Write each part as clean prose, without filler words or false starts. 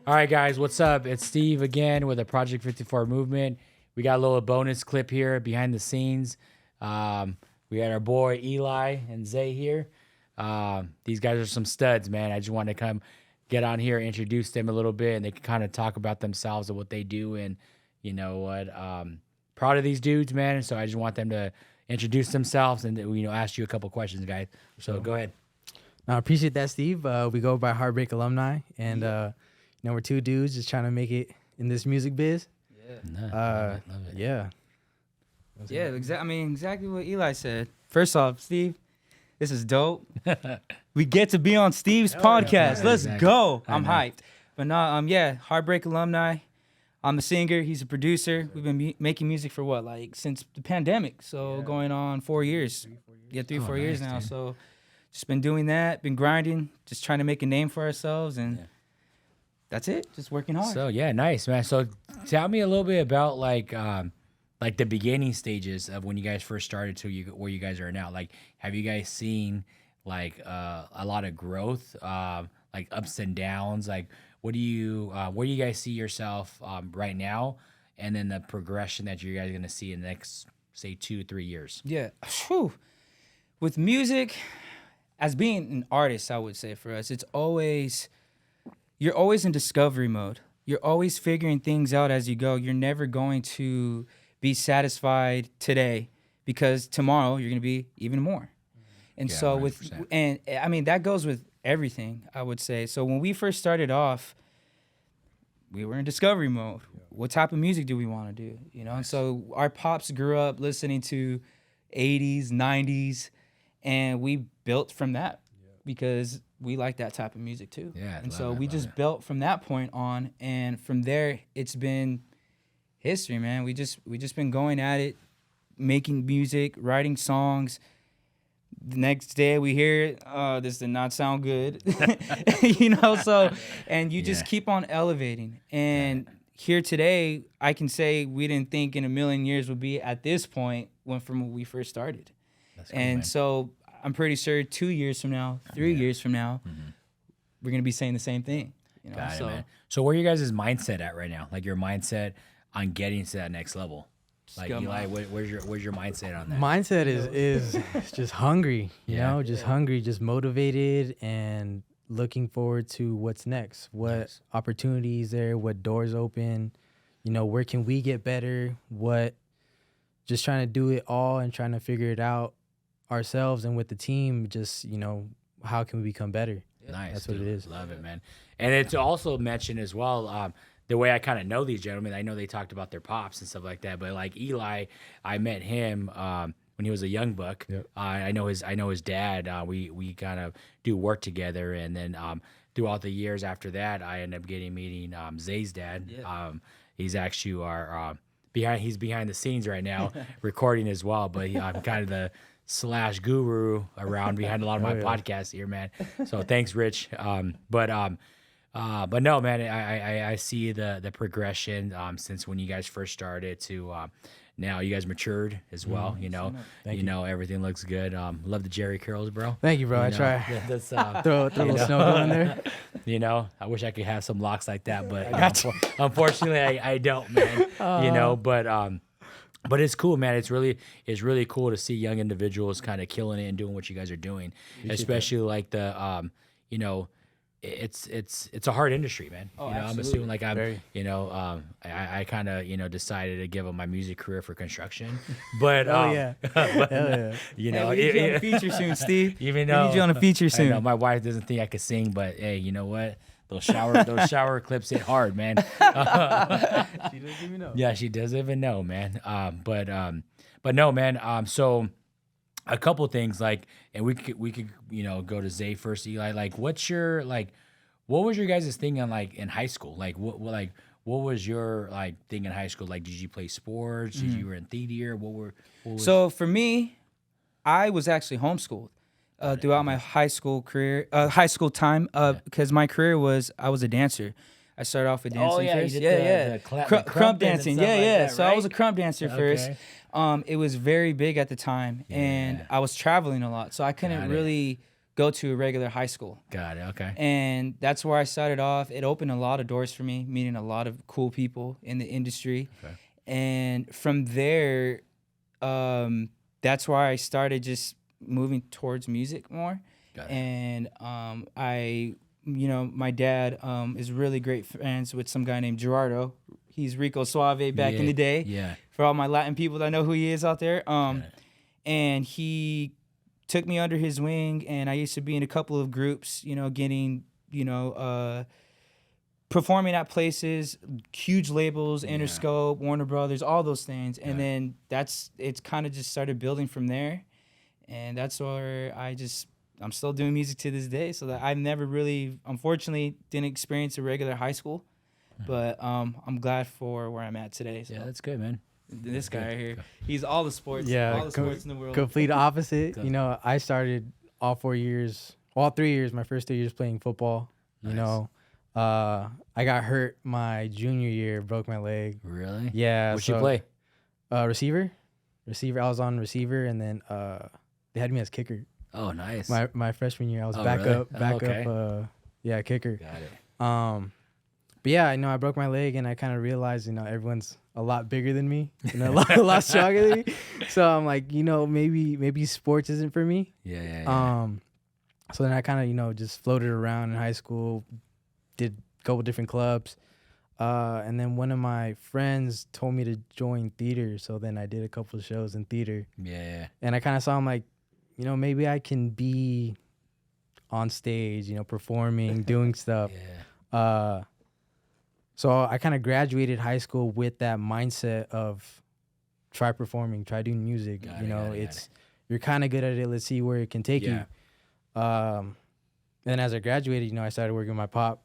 All right, guys, what's up? It's Steve again with a Project 54 movement. We got a little bonus clip here behind the scenes. We got our boy Eli and Zay here. These guys are some studs, man. I just wanted to come get on here, introduce them a little bit, and they can kind of talk about themselves and what they do. And you know what? Proud of these dudes, man. So I just want them to introduce themselves and ask you a couple questions, guys. So go ahead. I appreciate that, Steve. We go by Heartbreak Alumni, and we're two dudes just trying to make it in this music biz. Love it. Yeah. Yeah, exactly what Eli said. First off, Steve, this is dope. We get to be on Steve's podcast. Yeah, Let's exactly. go. I'm hyped. But no, Heartbreak Alumni. I'm the singer. He's a producer. We've been making music for since the pandemic. So going on 4 years. 3-4 years now. Dude. So just been doing that, been grinding, just trying to make a name for ourselves, and that's it. Just working hard. So yeah, nice, man. So tell me a little bit about like the beginning stages of when you guys first started to where you guys are now. Like, have you guys seen like a lot of growth, like ups and downs? Like, where do you guys see yourself right now, and then the progression that you guys are gonna see in the next, say, 2-3 years? Yeah. Whew. With music, as being an artist, I would say for us, you're always in discovery mode. You're always figuring things out as you go. You're never going to be satisfied today because tomorrow you're going to be even more. And Yeah, so 100%. that goes with everything, I would say. So when we first started off, we were in discovery mode. What type of music do we want to do? And so our pops grew up listening to 80s, 90s, and we built from that because we like that type of music too. Yeah, and so we just built from that point on, and from there it's been history, man. We just been going at it, making music, writing songs. The next day we hear it, this did not sound good. So and you just keep on elevating. And here today, I can say we didn't think in a million years would be at this point from when we first started. That's cool, And man. so I'm pretty sure 2 years from now, 3 years from now, we're gonna be saying the same thing. Got it, man. So where are you guys' mindset at right now? Like your mindset on getting to that next level? Like Eli, where's your mindset on that? Mindset is just hungry, hungry, just motivated, and looking forward to what's next. What opportunities there? What doors open? Where can we get better? Just trying to do it all and trying to figure it out ourselves and with the team. Just how can we become better? Nice. That's what it is. Love it, man. And it's also mentioned as well, the way I kind of know these gentlemen, I know they talked about their pops and stuff like that, but like Eli, I met him when he was a young buck. Yep. I know his dad. We kind of do work together, and then throughout the years after that, I ended up meeting Zay's dad. Yeah. He's actually our he's behind the scenes right now recording as well, but I'm kind of the / guru around behind a lot of my podcasts here, man. So thanks, Rich. But no, man, I see the progression since when you guys first started to now. You guys matured as well. Thank you. Everything looks good. Love the Jerry curls, bro. Thank you, bro. I try. That's Throw a little snow globe in there. I wish I could have some locks like that, but unfortunately, I don't, man. But it's cool, man. It's really cool to see young individuals kind of killing it and doing what you guys are doing, especially like the it's a hard industry, man. I'm assuming like I kind of decided to give up my music career for construction, but we need you on a feature soon, Steve. Even though we need you on a feature soon. I know my wife doesn't think I could sing, but hey, you know what? Those shower clips hit hard, man. She doesn't even know. Yeah, she doesn't even know, man. But no, man. So a couple things, like, and we could go to Zay first, Eli. Like, what was your guys' thing on like in high school? Like, what was your like thing in high school? Like, did you play sports? Did you were in theater? What was... So for me, I was actually homeschooled throughout my high school time, because my career I was a dancer. I started off with dancing first. You did the crump dancing. Like that, So right? I was a crump dancer first. It was very big at the time, and I was traveling a lot, so I couldn't really go to a regular high school. Got it. Okay. And that's where I started off. It opened a lot of doors for me, meeting a lot of cool people in the industry. Okay. And from there, that's why I started just moving towards music more. Got it. And my dad is really great friends with some guy named Gerardo. He's Rico Suave back in the day. Yeah. For all my Latin people that know who he is out there. And he took me under his wing, and I used to be in a couple of groups, getting, performing at places, huge labels, Interscope, Warner Brothers, all those things. And then it's kind of just started building from there. And that's where I'm still doing music to this day. So that I've never really, unfortunately, didn't experience a regular high school. But I'm glad for where I'm at today. So. Yeah, that's good, man. This guy right here, he's all the sports, all the sports in the world. Complete opposite. I started all 3 years, my first 3 years playing football. Nice. I got hurt my junior year, broke my leg. Really? Yeah. What'd you play? Receiver. I was on receiver, and then they had me as kicker. Oh, nice. My freshman year, I was kicker. Got it. But yeah, I broke my leg, and I kind of realized, everyone's a lot bigger than me, a lot stronger than me. So I'm like, maybe sports isn't for me. Yeah. So then I kind of, just floated around in high school, did a couple different clubs. And then one of my friends told me to join theater. So then I did a couple of shows in theater. Yeah. And I kind of saw him like, maybe I can be on stage, performing, doing stuff. Yeah. So I kind of graduated high school with that mindset of try performing, try doing music. You're kind of good at it. Let's see where it can take you. And as I graduated, I started working with my pop.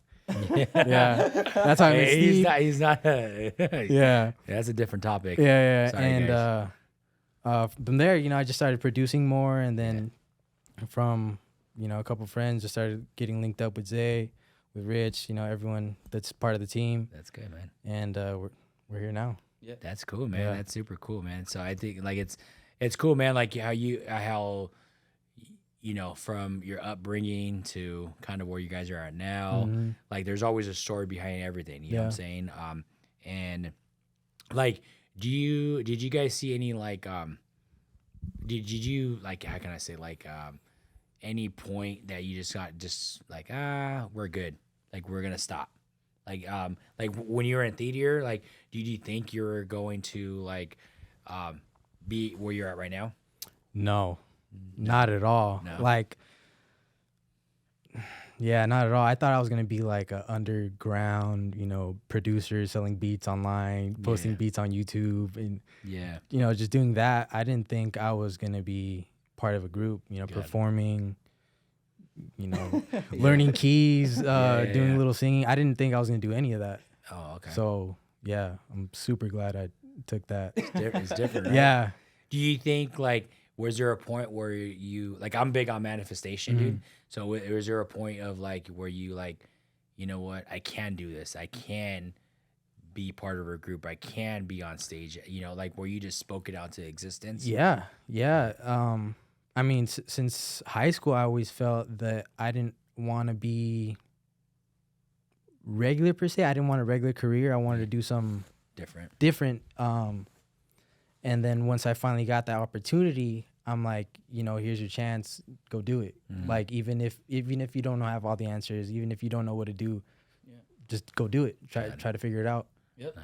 Yeah, that's how I met Steve. He's not. Yeah, that's a different topic. Yeah. Sorry, and from there, I just started producing more, and then from a couple friends, just started getting linked up with Zay, with Rich, everyone that's part of the team. That's good, man. And we're here now. Yeah, that's cool, man. Yeah. That's super cool, man. So I think like it's cool, man. Like how from your upbringing to kind of where you guys are at now. Mm-hmm. Like there's always a story behind everything. You know what I'm saying? And like, did you guys see any like did you like, how can I say, like any point that you just got like we're good, like we're gonna stop, like when you were in theater, like did you think you were going to like be where you're at right now? No, not at all. No. Like, yeah, not at all. I thought I was gonna be like a underground, producer selling beats online, posting beats on YouTube, and just doing that. I didn't think I was gonna be part of a group, performing, learning keys, doing a little singing. I didn't think I was gonna do any of that. Oh, okay. So yeah, I'm super glad I took that. It's different, right? Yeah. Do you think like, was there a point where you, like, I'm big on manifestation, dude. So was there a point of like where you like, you know what, I can do this. I can be part of a group. I can be on stage. Like where you just spoke it out to existence. Yeah. I mean, since high school, I always felt that I didn't want to be regular per se. I didn't want a regular career. I wanted to do something different. And then once I finally got that opportunity, I'm like, here's your chance, go do it. Mm-hmm. Like even if you don't have all the answers, even if you don't know what to do, just go do it. Try to figure it out. Yep.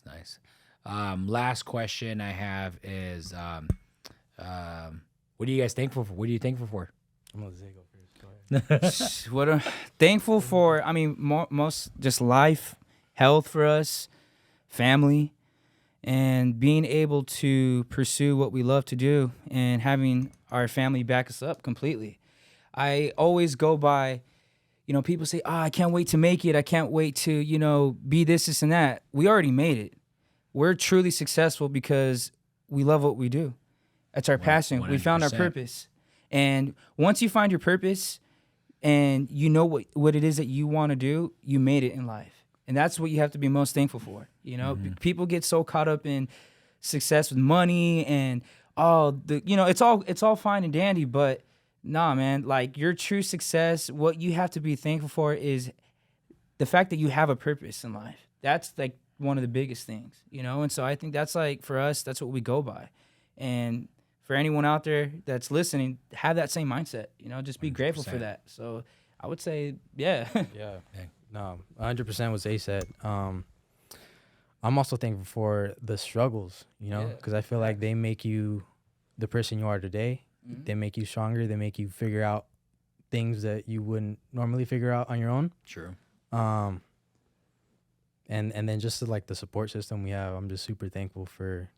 Nice. Last question I have is, what are you guys thankful for? What are you thankful for? I'm gonna go first. Go ahead. What I'm thankful for, I mean, most just life, health for us, family, and being able to pursue what we love to do and having our family back us up completely. I always go by, people say, I can't wait to make it. I can't wait to, be this, and that. We already made it. We're truly successful because we love what we do. That's our passion. 100%. We found our purpose. And once you find your purpose and you know what it is that you want to do, you made it in life. And that's what you have to be most thankful for. People get so caught up in success with money and it's all fine and dandy, but Nah, man. Like your true success, what you have to be thankful for is the fact that you have a purpose in life. That's like one of the biggest things, you know? And so I think that's like for us, that's what we go by. And for anyone out there that's listening, have that same mindset, you know, just be grateful for 100%. that. So I would say, yeah. Yeah. No, 100% what Zay said. I'm also thankful for the struggles, you know, Yeah. because I feel like they make you the person you are today. Mhm. They make you stronger. They make you figure out things that you wouldn't normally figure out on your own. True. And then just like the support system we have, I'm just super thankful for.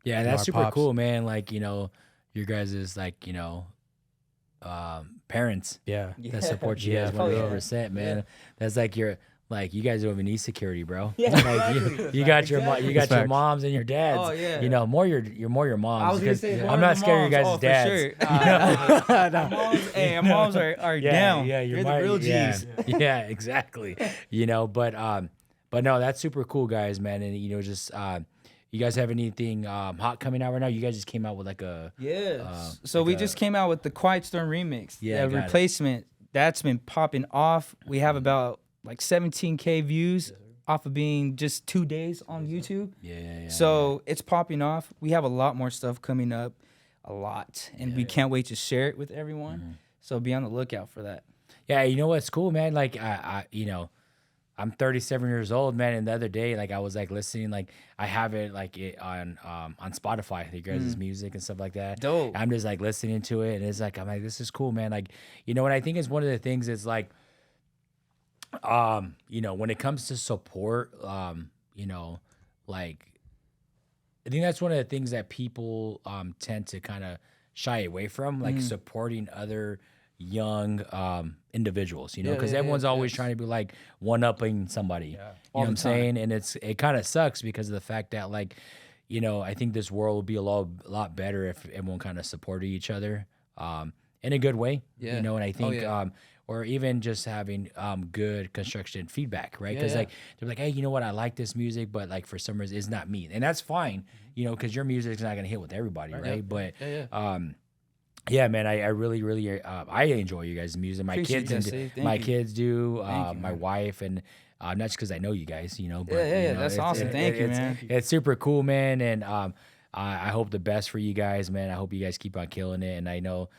Yeah, You know, that's our super pops. cool, man. Like, you know, your guys is like, you know, parents Yeah. that support you Yeah, guys for 100%, man. Yeah. That's like your like you guys don't even need security, bro. Yeah, Like exactly. you got your you got That's your facts. moms and your dads. Oh, yeah. You know, more your moms. I was gonna because say, I'm not scared of your guys' for dads. Sure. You know? Our moms, hey, our moms are Yeah, down. yeah, They're your the real yeah, G's. yeah, exactly. You know, but no, that's super cool, guys, man. And you know, just you guys have anything hot coming out right now? You guys just came out with like a Yeah. So like we a- just came out with the Quiet Storm remix. Yeah, got it. Replacement. That's been popping off. We have about like 17K views off of being just 2 days on YouTube. yeah. So it's popping off. We have a lot more stuff coming up, a lot, and we can't wait to share it with everyone. So be on the lookout for that. Yeah, you know what's cool, man? Like I you know, I'm 37 years old, man, and the other day like I was like listening, like I have it like it on Spotify, you guys' music and stuff like that. Dope. I'm just like listening to it and it's like I'm like, this is cool, man. Like, you know what I think is one of the things is like you know, when it comes to support, you know, like I think that's one of the things that people tend to kind of shy away from, like supporting other young individuals, you know, Yeah, because yeah, everyone's yeah, always yes. trying to be like one-upping somebody. You know All what the I'm time. saying? And it kind of sucks because of the fact that like, you know, I think this world would be a lot better if everyone kind of supported each other in a good way. Yeah. You know, and I Oh, think yeah. or even just having good construction feedback, right? Because Yeah, like they're like, hey, you know what? I like this music, but like for some reason, it's not me, and that's fine, you know, because your music's not gonna hit with everybody, right? But yeah, man, I really I enjoy you guys' music. My Appreciate kids that, and Steve. Thank my you. kids do. Thank you, My man. wife and not just because I know you guys, you know. But, Yeah, you know, that's awesome. Thank you, man. It's super cool, man, and I hope the best for you guys, man. I hope you guys keep on killing it, and I know.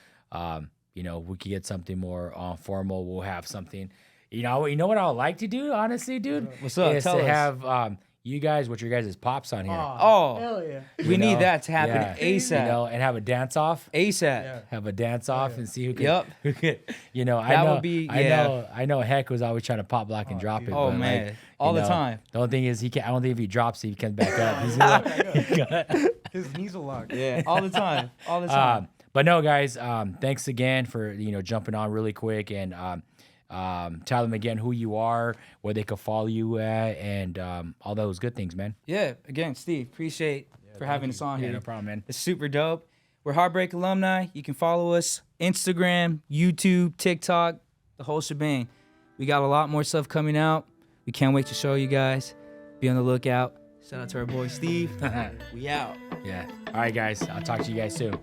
You know, we could get something more formal. We'll have something. You know what I would like to do, honestly, dude. What's up? Is Tell to us. have your guys' pops on here. Oh, Hell yeah. we need know? that to happen Yeah. ASAP. You know, and have a dance off. ASAP. Have a dance off and see who can. Yup. Who can, you know, I That know. would be- I yeah. know. I know. Heck was always trying to pop, lock, and drop it. Oh, but man. like, All you the know, time. The only thing is, I don't think if he drops it, he comes back up. He's gonna, His knees will lock. Yeah, all the time. All the time. But no, guys, thanks again for jumping on really quick and tell them again who you are, where they can follow you at, and all those good things, man. Yeah, again, Steve, appreciate for having us on Yeah, here. no problem, man. It's super dope. We're Heartbreak Alumni. You can follow us Instagram, YouTube, TikTok, the whole shebang. We got a lot more stuff coming out. We can't wait to show you guys. Be on the lookout. Shout out to our boy Steve. We out. Yeah. All right, guys. I'll talk to you guys soon.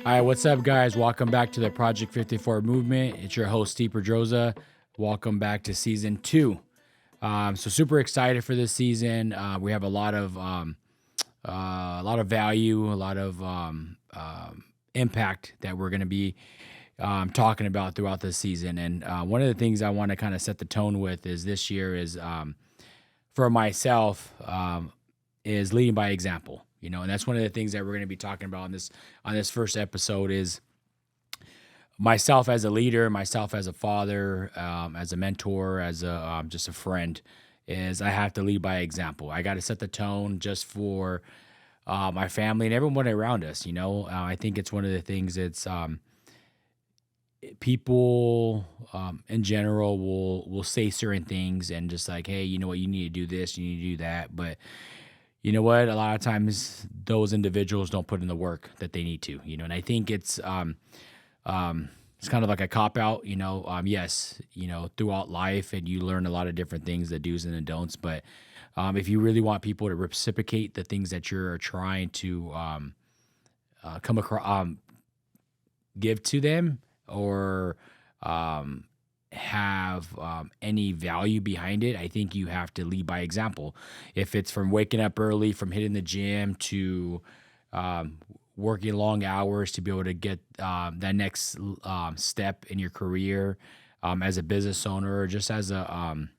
All right, what's up, guys? Welcome back to the Project 54 movement. It's your host, Steve Pedroza. Welcome back to season 2. So super excited for this season. We have a lot of value, a lot of impact that we're going to be talking about throughout this season. And one of the things I want to kind of set the tone with is this year is for myself is leading by example. You know, and that's one of the things that we're going to be talking about on this first episode is myself as a leader, myself as a father, as a mentor, as a just a friend. Is I have to lead by example. I got to set the tone just for my family and everyone around us. You know, I think it's one of the things that's people in general will say certain things and just like, hey, you know what, you need to do this, you need to do that, but you know what? A lot of times those individuals don't put in the work that they need to, you know, and I think it's kind of like a cop out, you know. Yes, you know, throughout life and you learn a lot of different things, the do's and the don'ts, but if you really want people to reciprocate the things that you're trying to come across, give to them or have any value behind it, I think you have to lead by example. If it's from waking up early, from hitting the gym to working long hours to be able to get that next step in your career as a business owner or just as an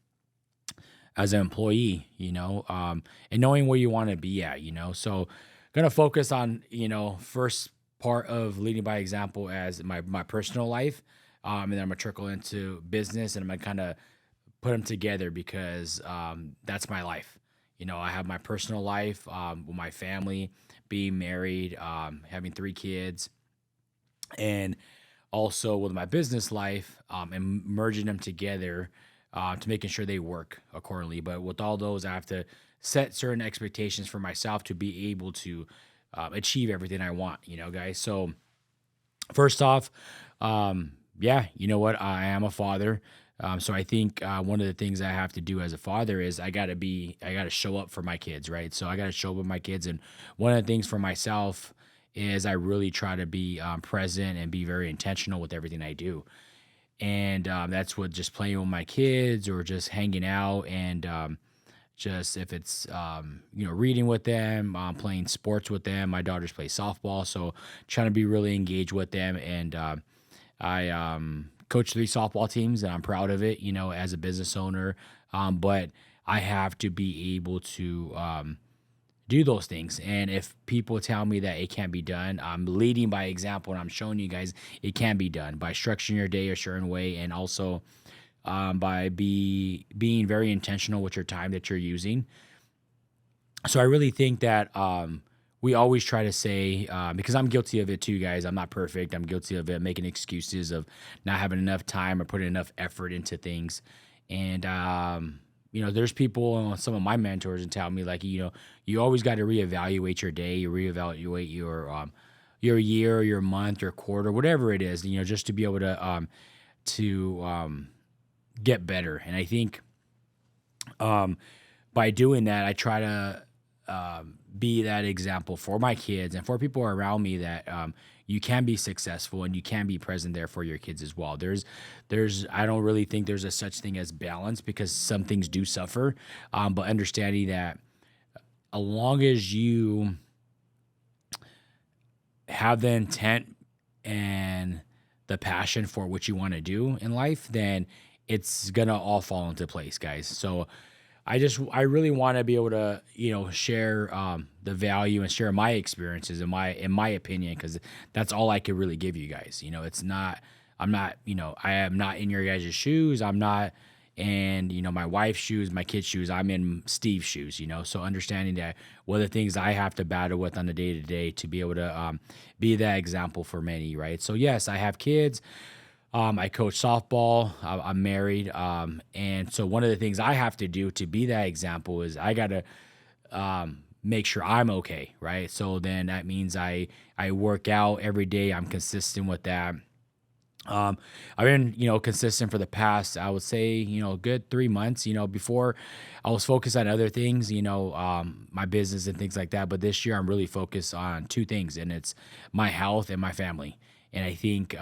employee, and knowing where you want to be at, So gonna focus on, first part of leading by example as my personal life. And then I'm gonna trickle into business and I'm gonna kind of put them together because that's my life. I have my personal life with my family, being married, having 3 kids, and also with my business life and merging them together to making sure they work accordingly. But with all those, I have to set certain expectations for myself to be able to achieve everything I want, guys. So first off, yeah, you know what? I am a father. So I think one of the things I have to do as a father is I got to show up for my kids, right? So I got to show up with my kids. And one of the things for myself is I really try to be present and be very intentional with everything I do. And that's what just playing with my kids or just hanging out and just if it's, reading with them, playing sports with them. My daughters play softball, so trying to be really engaged with them. And I coach 3 softball teams, and I'm proud of it, as a business owner. But I have to be able to do those things. And if people tell me that it can't be done, I'm leading by example, and I'm showing you guys it can be done by structuring your day a certain way, and also by being very intentional with your time that you're using. So I really think that we always try to say, because I'm guilty of it too, guys. I'm not perfect. I'm guilty of it, making excuses of not having enough time or putting enough effort into things. And, there's people, some of my mentors, and tell me like, you always got to reevaluate your day, reevaluate your year, your month, your quarter, whatever it is, just to be able to get better. And I think by doing that, I try to be that example for my kids and for people around me that you can be successful and you can be present there for your kids as well. I don't really think there's a such thing as balance because some things do suffer, but understanding that as long as you have the intent and the passion for what you want to do in life, then it's gonna all fall into place, guys. So I really want to be able to, share the value and share my experiences in my opinion, because that's all I could really give you guys. It's not, I'm not, I am not in your guys' shoes. I'm not in, my wife's shoes, my kids' shoes. I'm in Steve's shoes, So understanding that what are the things I have to battle with on the day to day to be able to be that example for many, right? So yes, I have kids. I coach softball. I'm married. And so one of the things I have to do to be that example is I got to make sure I'm okay, right? So then that means I work out every day. I'm consistent with that. I've been, consistent for the past, I would say, good 3 months. Before I was focused on other things, my business and things like that. But this year I'm really focused on 2 things, and it's my health and my family. And I think,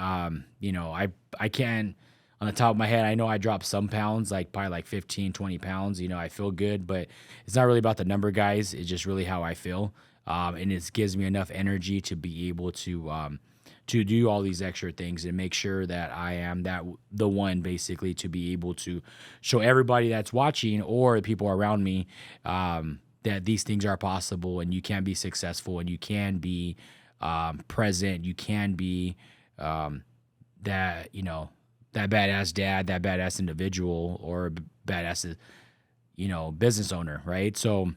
I can, on the top of my head, I know I dropped some pounds, like probably like 15, 20 pounds. I feel good, but it's not really about the number, guys. It's just really how I feel. And it gives me enough energy to be able to do all these extra things and make sure that I am the one basically to be able to show everybody that's watching or the people around me that these things are possible and you can be successful and you can be present. You can be that badass dad, that badass individual, or badass business owner, right? So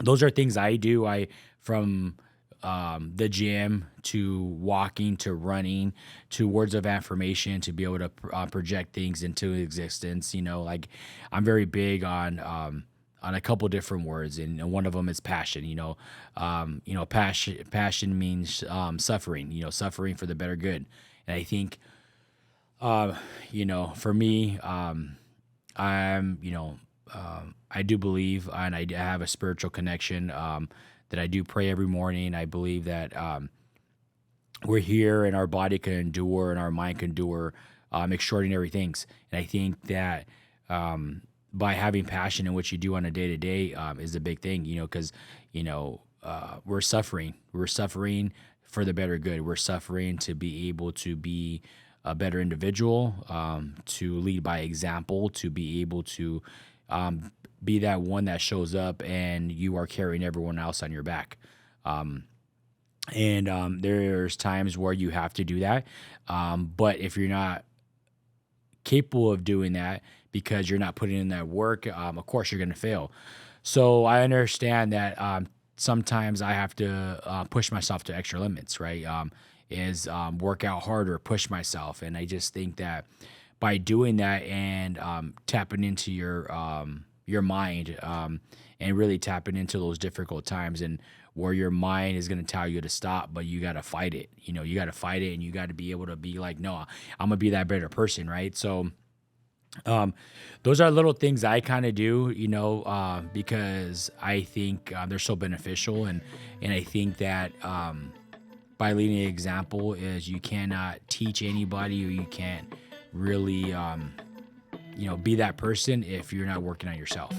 those are things I do. From the gym to walking to running to words of affirmation to be able to project things into existence. Like I'm very big on a couple different words, and one of them is passion. Passion means suffering. Suffering for the better good. And I think, for me, I do believe, and I have a spiritual connection that I do pray every morning. I believe that we're here and our body can endure and our mind can endure extraordinary things. And I think that by having passion in what you do on a day to day is a big thing, because, we're suffering. We're suffering for the better good. We're suffering to be able to be a better individual, to lead by example, to be able to be that one that shows up and you are carrying everyone else on your back. And there's times where you have to do that. But if you're not capable of doing that because you're not putting in that work, of course you're going to fail. So I understand that sometimes I have to push myself to extra limits, right? Work out harder, push myself. And I just think that by doing that and tapping into your mind and really tapping into those difficult times and where your mind is going to tell you to stop, but you got to fight it. You got to fight it and you got to be able to be like, no, I'm going to be that better person, right? So those are little things I kind of do, because I think they're so beneficial. And I think that by leading an example is you cannot teach anybody or you can't really, be that person if you're not working on yourself.